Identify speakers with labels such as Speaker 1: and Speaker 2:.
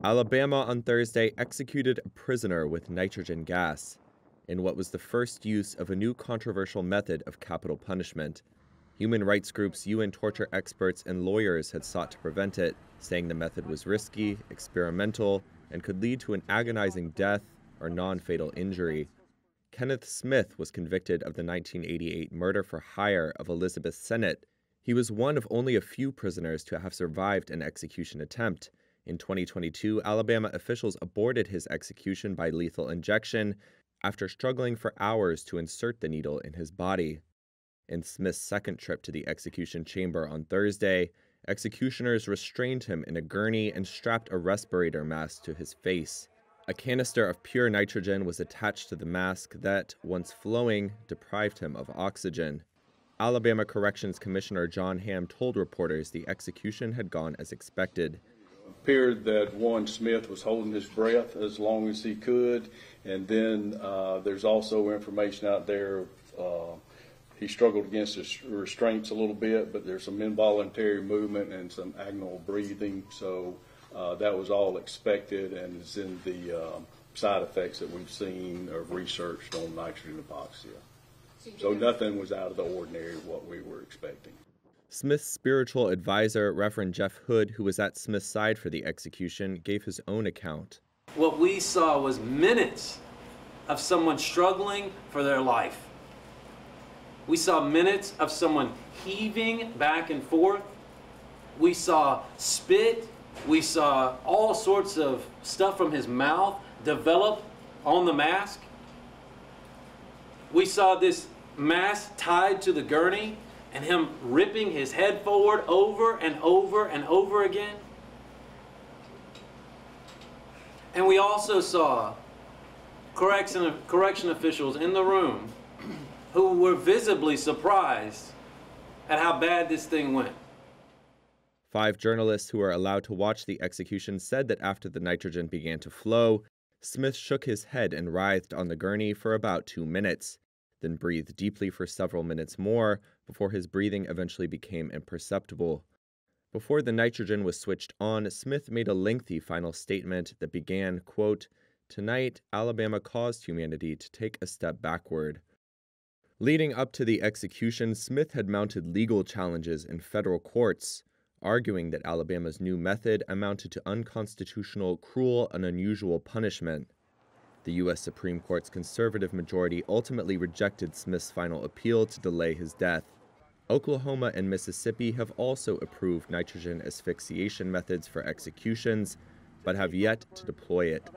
Speaker 1: Alabama on Thursday executed a prisoner with nitrogen gas in what was the first use of a new controversial method of capital punishment. Human rights groups, UN torture experts, and lawyers had sought to prevent it, saying the method was risky, experimental, and could lead to an agonizing death or non-fatal injury. Kenneth Smith was convicted of the 1988 murder for hire of Elizabeth Sennett. He was one of only a few prisoners to have survived an execution attempt. In 2022, Alabama officials aborted his execution by lethal injection after struggling for hours to insert the needle in his body. In Smith's second trip to the execution chamber on Thursday, executioners restrained him in a gurney and strapped a respirator mask to his face. A canister of pure nitrogen was attached to the mask that, once flowing, deprived him of oxygen. Alabama Corrections Commissioner John Hamm told reporters the execution had gone as expected.
Speaker 2: It appeared that Smith was holding his breath as long as he could, and then there's also information out there. He struggled against his restraints a little bit, but there's some involuntary movement and some agonal breathing, so that was all expected and is in the side effects that we've seen or researched on nitrogen hypoxia. So nothing was out of the ordinary of what we were expecting.
Speaker 1: Smith's spiritual advisor, Reverend Jeff Hood, who was at Smith's side for the execution, gave his own account.
Speaker 3: What we saw was minutes of someone struggling for their life. We saw minutes of someone heaving back and forth. We saw spit. We saw all sorts of stuff from his mouth develop on the mask. We saw this mask tied to the gurney and him ripping his head forward over and over and over again. And we also saw correction officials in the room who were visibly surprised at how bad this thing went.
Speaker 1: 5 journalists who were allowed to watch the execution said that after the nitrogen began to flow, Smith shook his head and writhed on the gurney for about 2 minutes, then breathed deeply for several minutes more before his breathing eventually became imperceptible. Before the nitrogen was switched on, Smith made a lengthy final statement that began, quote, "Tonight, Alabama caused humanity to take a step backward." Leading up to the execution, Smith had mounted legal challenges in federal courts, arguing that Alabama's new method amounted to unconstitutional, cruel, and unusual punishment. The U.S. Supreme Court's conservative majority ultimately rejected Smith's final appeal to delay his death. Oklahoma and Mississippi have also approved nitrogen asphyxiation methods for executions, but have yet to deploy it.